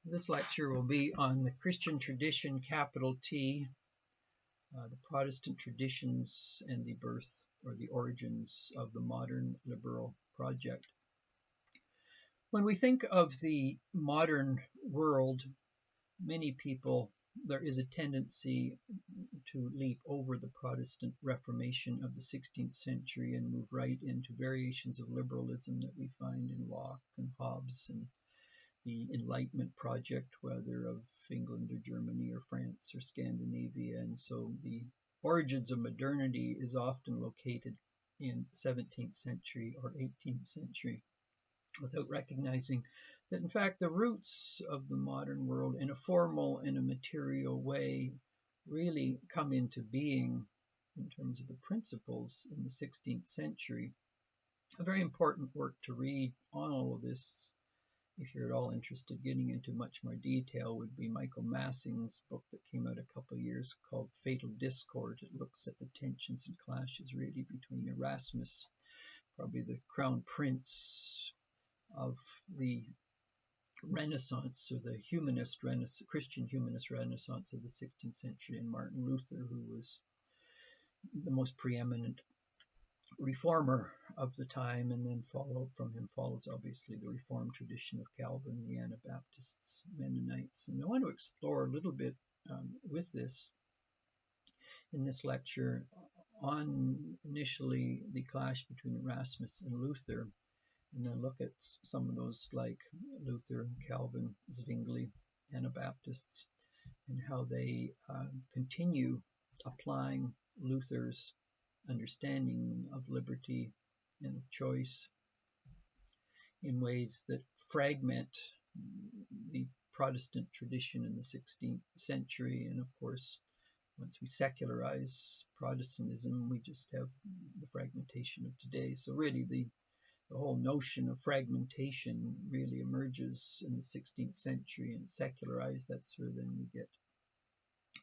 This lecture will be on the Christian tradition, capital T, the Protestant traditions, and the birth or the origins of the modern liberal project. When we think of the modern world, many people, there is a tendency to leap over the Protestant Reformation of the 16th century and move right into variations of liberalism that we find in Locke and Hobbes and the Enlightenment project, whether of England or Germany or France or Scandinavia. And so the origins of modernity is often located in 17th century or 18th century, without recognizing that in fact the roots of the modern world in a formal and a material way really come into being in terms of the principles in the 16th century. A very important work to read on all of this, if you're at all interested in getting into much more detail, would be Michael Massing's book that came out a couple of years called Fatal Discord. It looks at the tensions and clashes really between Erasmus, probably the crown prince of the Renaissance, or the humanist Renaissance, Christian humanist Renaissance of the 16th century, and Martin Luther, who was the most preeminent reformer of the time, and then from him follows obviously the Reformed tradition of Calvin, the Anabaptists, Mennonites. And I want to explore a little bit with this in this lecture on initially the clash between Erasmus and Luther, and then look at some of those like Luther, Calvin, Zwingli, Anabaptists, and how they continue applying Luther's understanding of liberty and of choice in ways that fragment the Protestant tradition in the 16th century. And of course, once we secularize Protestantism, we just have the fragmentation of today. So really the whole notion of fragmentation really emerges in the 16th century, and secularized, that's where then we get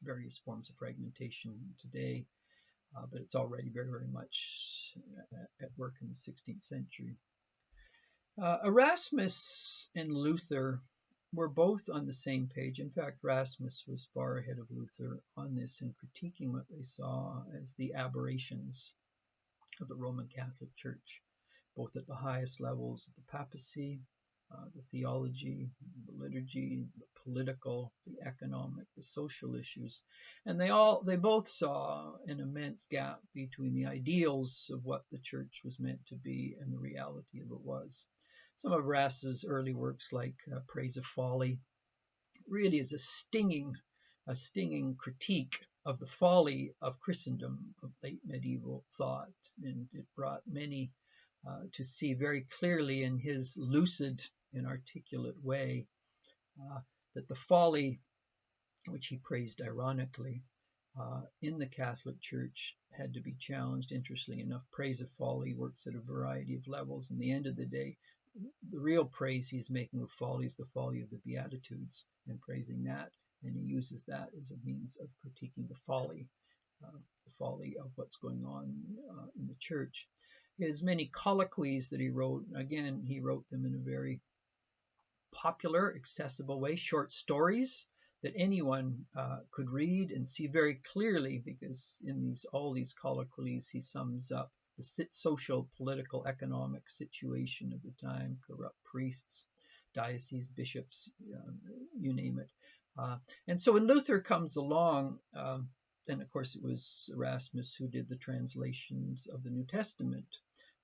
various forms of fragmentation today. But it's already very, very much at work in the 16th century. Erasmus and Luther were both on the same page. In fact, Erasmus was far ahead of Luther on this in critiquing what they saw as the aberrations of the Roman Catholic Church, both at the highest levels of the papacy, the theology, the liturgy, the political, the economic, the social issues. And they both saw an immense gap between the ideals of what the church was meant to be and the reality of it was. Some of Erasmus's early works, like Praise of Folly, really is a stinging critique of the folly of Christendom, of late medieval thought, and it brought many to see very clearly in his lucid and articulate way that the folly, which he praised ironically, in the Catholic Church had to be challenged. Interestingly enough, Praise of Folly works at a variety of levels. In the end of the day, the real praise he's making of folly is the folly of the Beatitudes, and praising that, and he uses that as a means of critiquing the folly of what's going on in the church. His many colloquies that he wrote, again, he wrote them in a very popular, accessible way, short stories that anyone could read and see very clearly, because in all these colloquies he sums up the social, political, economic situation of the time, corrupt priests, diocese bishops, you name it. And so when Luther comes along, and of course it was Erasmus who did the translations of the New Testament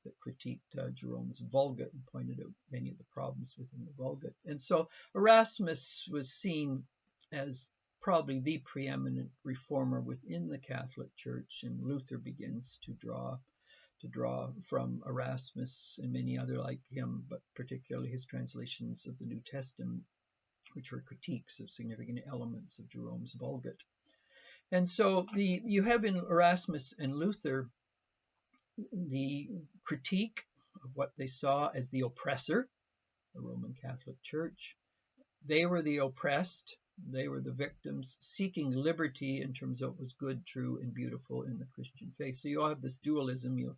that critiqued Jerome's Vulgate and pointed out many of the problems within the Vulgate. And so Erasmus was seen as probably the preeminent reformer within the Catholic Church, and Luther begins to draw from Erasmus and many other like him, but particularly his translations of the New Testament, which were critiques of significant elements of Jerome's Vulgate. And so you have in Erasmus and Luther the critique of what they saw as the oppressor, the Roman Catholic Church. They were the oppressed, They were the victims seeking liberty in terms of what was good, true, and beautiful in the Christian faith. So you all have this dualism you'll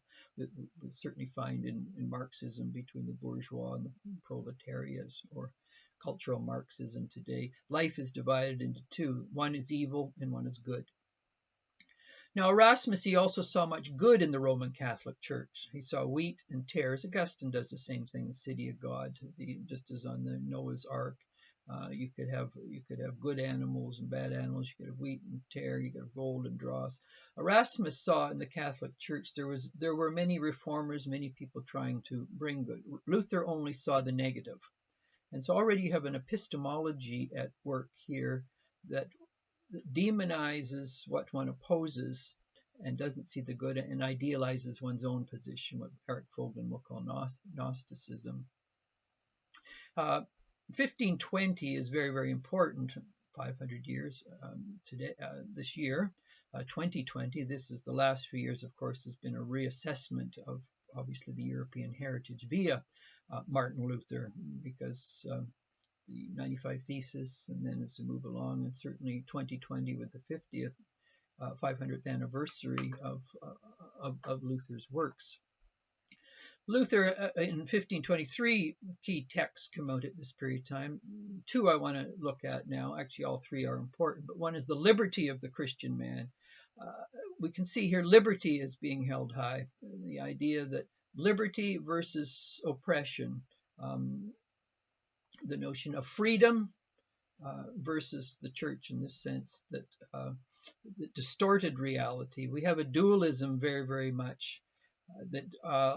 certainly find in Marxism between the bourgeois and the proletariat, or cultural Marxism today. Life is divided into two. One is evil and one is good. Now, Erasmus, he also saw much good in the Roman Catholic Church. He saw wheat and tares. Augustine does the same thing in City of God, just as on the Noah's Ark. You could have good animals and bad animals. You could have wheat and tare. You could have gold and dross. Erasmus saw in the Catholic Church there were many reformers, many people trying to bring good. Luther only saw the negative, and so already you have an epistemology at work here that demonizes what one opposes and doesn't see the good, and idealizes one's own position, what Eric Fogelin will call Gnosticism. 1520 is very, very important. 500 years today, this year, 2020. This is the last few years, of course, has been a reassessment of obviously the European heritage via Martin Luther, because the 95 Thesis, and then as we move along, and certainly 2020 with the 50th, 500th anniversary of Luther's works. Luther, in 1523, key texts come out at this period of time. Two I want to look at now. Actually, all three are important, but one is the liberty of the Christian man. We can see here liberty is being held high. The idea that liberty versus oppression, the notion of freedom versus the church, in this sense that distorted reality. We have a dualism very, very much that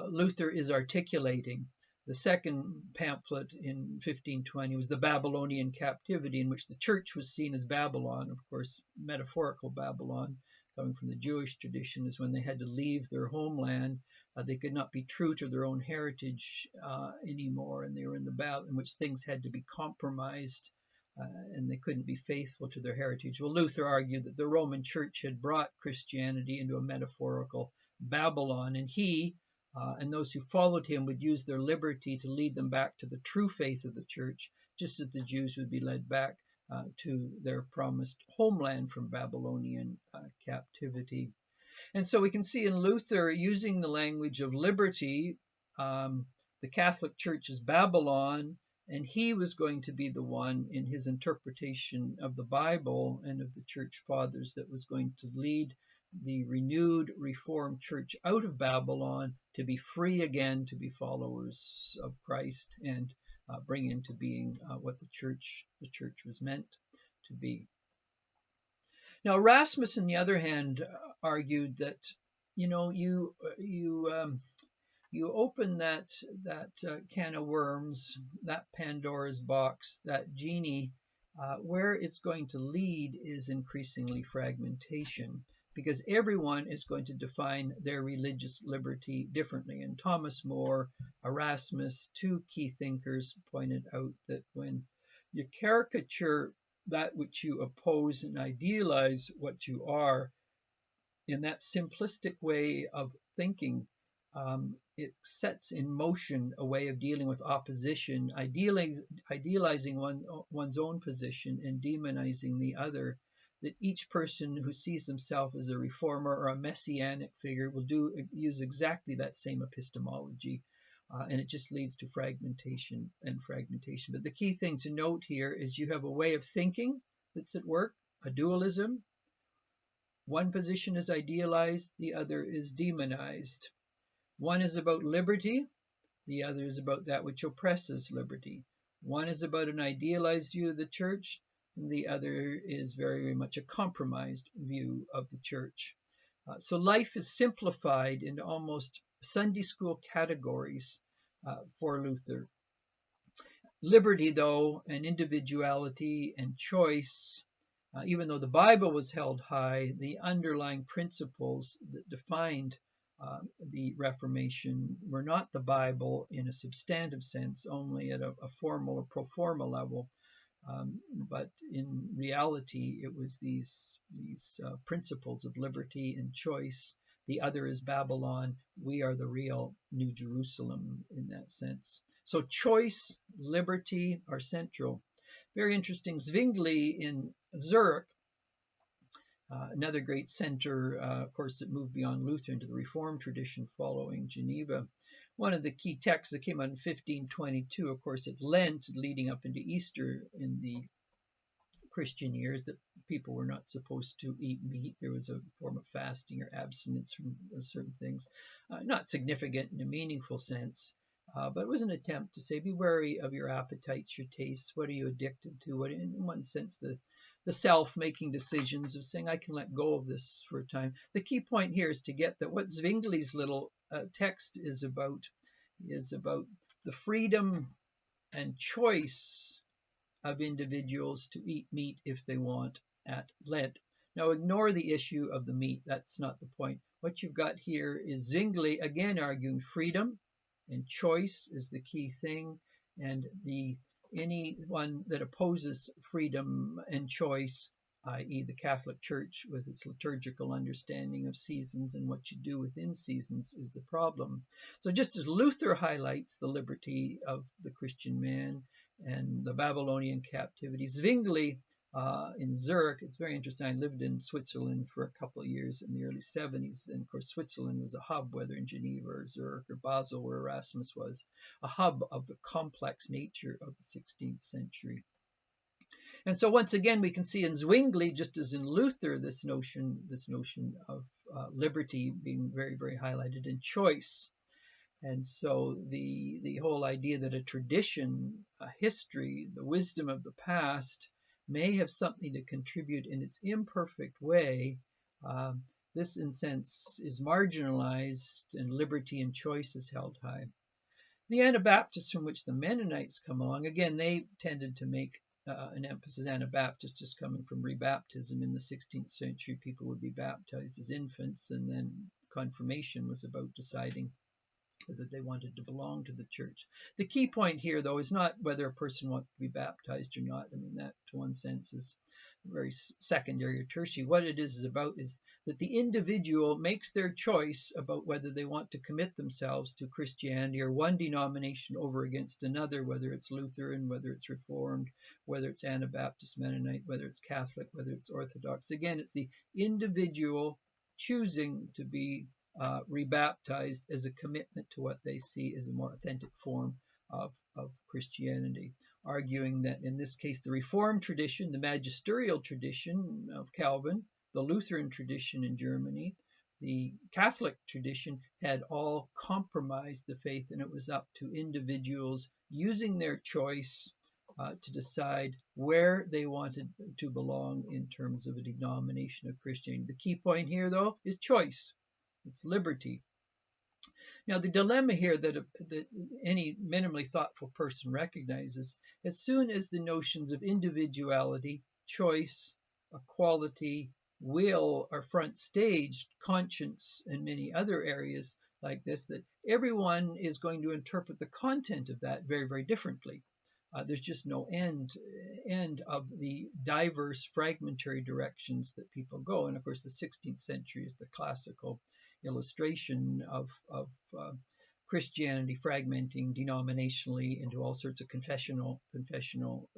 Luther is articulating. The second pamphlet in 1520 was the Babylonian captivity, in which the church was seen as Babylon. Of course, metaphorical Babylon, coming from the Jewish tradition, is when they had to leave their homeland. They could not be true to their own heritage anymore, and they were in the battle in which things had to be compromised, and they couldn't be faithful to their heritage. Well, Luther argued that the Roman Church had brought Christianity into a metaphorical Babylon, and he and those who followed him would use their liberty to lead them back to the true faith of the church, just as the Jews would be led back to their promised homeland from Babylonian captivity. And so we can see in Luther using the language of liberty, the Catholic Church is Babylon, and he was going to be the one in his interpretation of the Bible and of the church fathers that was going to lead the renewed Reformed Church out of Babylon to be free again, to be followers of Christ, and bring into being what the church was meant to be. Now, Erasmus, on the other hand, argued that, you open that can of worms, that Pandora's box, that genie, where it's going to lead is increasingly fragmentation, because everyone is going to define their religious liberty differently. And Thomas More, Erasmus, two key thinkers, pointed out that when you caricature that which you oppose and idealize what you are, in that simplistic way of thinking, it sets in motion a way of dealing with opposition, idealizing one's own position and demonizing the other, that each person who sees themselves as a reformer or a messianic figure will use exactly that same epistemology. And it just leads to fragmentation. But the key thing to note here is you have a way of thinking that's at work, a dualism. One position is idealized, the other is demonized. One is about liberty, the other is about that which oppresses liberty. One is about an idealized view of the church, and the other is very, very much a compromised view of the church. So life is simplified into almost Sunday school categories for Luther. Liberty, though, and individuality and choice, even though the Bible was held high, the underlying principles that defined the Reformation were not the Bible in a substantive sense, only at a formal or pro forma level, but in reality it was these principles of liberty and choice. The other is Babylon. We are the real New Jerusalem in that sense. So choice, liberty are central. Very interesting. Zwingli in Zurich, another great center, of course, that moved beyond Luther into the Reformed tradition following Geneva. One of the key texts that came out in 1522, of course, at Lent, leading up into Easter in the Christian years, that people were not supposed to eat meat. There was a form of fasting or abstinence from certain things, not significant in a meaningful sense, but it was an attempt to say, be wary of your appetites, your tastes. What are you addicted to? What, in one sense, the self making decisions of saying, I can let go of this for a time. The key point here is to get that what Zwingli's little text is about the freedom and choice of individuals to eat meat if they want at Lent. Now, ignore the issue of the meat. That's not the point. What you've got here is Zwingli again arguing freedom and choice is the key thing, and anyone that opposes freedom and choice, i.e. the Catholic Church with its liturgical understanding of seasons and what you do within seasons, is the problem. So just as Luther highlights the liberty of the Christian man and the Babylonian captivity, Zwingli in Zurich, it's very interesting. I lived in Switzerland for a couple of years in the early 70s, and of course Switzerland was a hub, whether in Geneva or Zurich or Basel where Erasmus was, a hub of the complex nature of the 16th century. And so once again we can see in Zwingli, just as in Luther, this notion of liberty being very, very highlighted, in choice. And so the whole idea that a tradition, a history, the wisdom of the past may have something to contribute in its imperfect way, this in sense is marginalized and liberty and choice is held high. The Anabaptists from which the Mennonites come along, again, they tended to make an emphasis. Anabaptists just coming from rebaptism. In the 16th century, people would be baptized as infants, and then confirmation was about deciding whether they wanted to belong to the church. The key point here, though, is not whether a person wants to be baptized or not. I mean, that, to one sense, is very secondary or tertiary. What it is about is that the individual makes their choice about whether they want to commit themselves to Christianity or one denomination over against another, whether it's Lutheran, whether it's Reformed, whether it's Anabaptist, Mennonite, whether it's Catholic, whether it's Orthodox. Again, it's the individual choosing to be rebaptized as a commitment to what they see as a more authentic form of Christianity, arguing that in this case the Reformed tradition, the magisterial tradition of Calvin, the Lutheran tradition in Germany, the Catholic tradition had all compromised the faith, and it was up to individuals using their choice to decide where they wanted to belong in terms of a denomination of Christianity. The key point here, though, is choice. It's liberty. Now, the dilemma here that any minimally thoughtful person recognizes, as soon as the notions of individuality, choice, equality, will are front staged, conscience, and many other areas like this, that everyone is going to interpret the content of that very, very differently. There's just no end of the diverse fragmentary directions that people go. And of course, the 16th century is the classical illustration of Christianity fragmenting denominationally into all sorts of confessional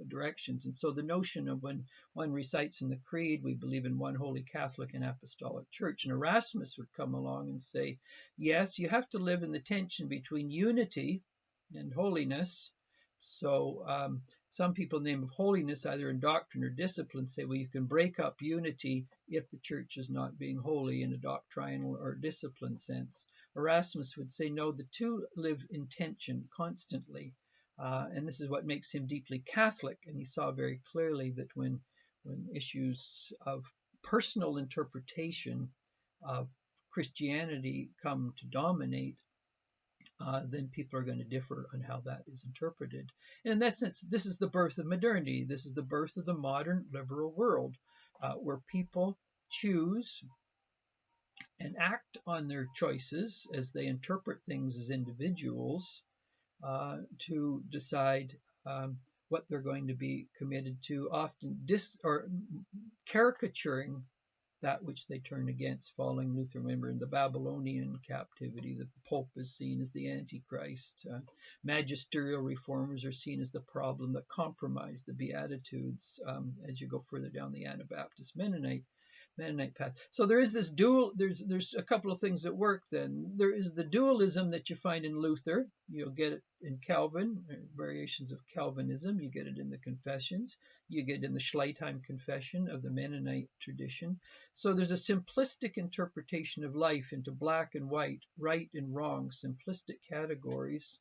directions. And so the notion of when one recites in the creed, we believe in one holy Catholic and apostolic church, and Erasmus would come along and say, yes, you have to live in the tension between unity and holiness. So some people in the name of holiness, either in doctrine or discipline, say, well, you can break up unity if the church is not being holy in a doctrinal or discipline sense. Erasmus would say, no, the two live in tension constantly. And this is what makes him deeply Catholic. And he saw very clearly that when issues of personal interpretation of Christianity come to dominate, then people are going to differ on how that is interpreted. And in that sense, this is the birth of modernity. This is the birth of the modern liberal world, where people choose and act on their choices as they interpret things as individuals to decide what they're going to be committed to, often caricaturing that which they turn against following Luther. Remember, in the Babylonian captivity, the Pope is seen as the Antichrist. Magisterial reformers are seen as the problem that compromised the Beatitudes as you go further down the Anabaptist Mennonite path. So there is this there's a couple of things that work then. There is the dualism that you find in Luther. You'll get it in Calvin, variations of Calvinism. You get it in the Confessions. You get it in the Schleitheim Confession of the Mennonite tradition. So there's a simplistic interpretation of life into black and white, right and wrong, simplistic categories.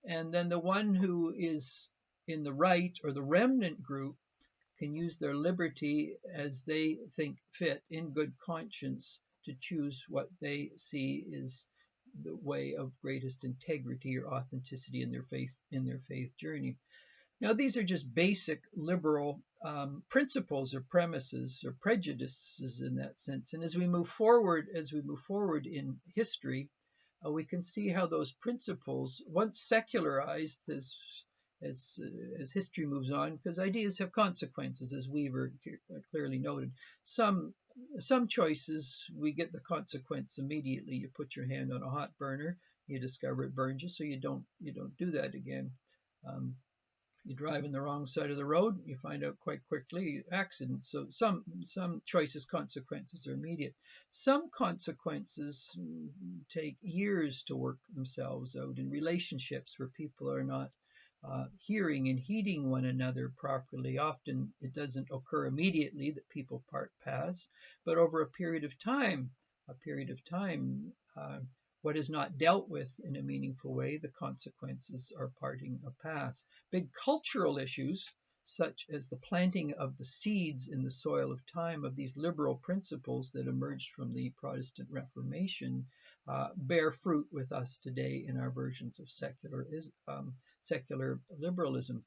And then the one who is in the right, or the remnant group, can use their liberty as they think fit in good conscience to choose what they see is the way of greatest integrity or authenticity in their faith journey. Now, these are just basic liberal principles or premises or prejudices in that sense. And as we move forward in history, we can see how those principles, once secularized as history moves on, because ideas have consequences, as Weaver clearly noted. Some choices, we get the consequence immediately. You put your hand on a hot burner, you discover it burns you, so you don't do that again. You drive in the wrong side of the road, you find out quite quickly, accidents. So some choices, consequences are immediate. Some consequences take years to work themselves out in relationships where people are not hearing and heeding one another properly. Often it doesn't occur immediately that people part paths, but over a period of time, what is not dealt with in a meaningful way, the consequences are parting of paths. Big cultural issues, such as the planting of the seeds in the soil of time of these liberal principles that emerged from the Protestant Reformation, bear fruit with us today in our versions of secular liberalism.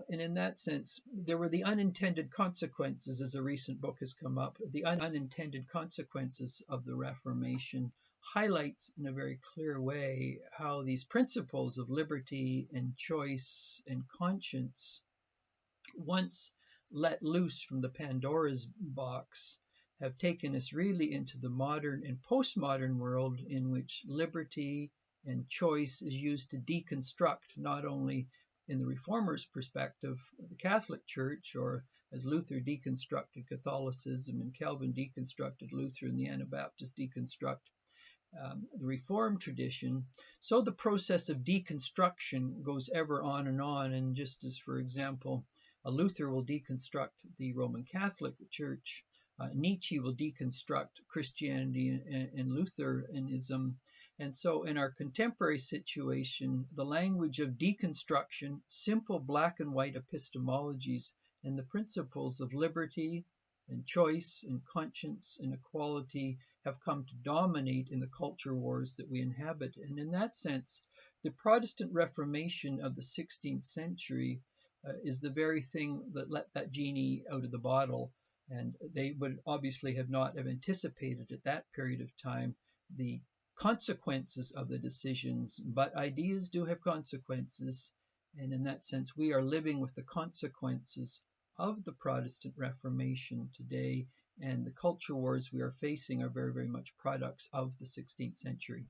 And in that sense, there were the unintended consequences, as a recent book has come up. The unintended consequences of the Reformation highlights in a very clear way how these principles of liberty and choice and conscience, once let loose from the Pandora's box, have taken us really into the modern and postmodern world in which liberty and choice is used to deconstruct, not only in the Reformers' perspective, the Catholic Church, or as Luther deconstructed Catholicism and Calvin deconstructed Luther and the Anabaptists deconstruct the Reformed tradition. So the process of deconstruction goes ever on, and just as, for example, Luther will deconstruct the Roman Catholic Church, Nietzsche will deconstruct Christianity and Lutheranism. And so in our contemporary situation, the language of deconstruction, simple black and white epistemologies, and the principles of liberty and choice and conscience and equality have come to dominate in the culture wars that we inhabit. And in that sense, the Protestant Reformation of the 16th century is the very thing that let that genie out of the bottle. And they would obviously have not have anticipated at that period of time the consequences of the decisions, but ideas do have consequences. And in that sense, we are living with the consequences of the Protestant Reformation today, and the culture wars we are facing are very, very much products of the 16th century.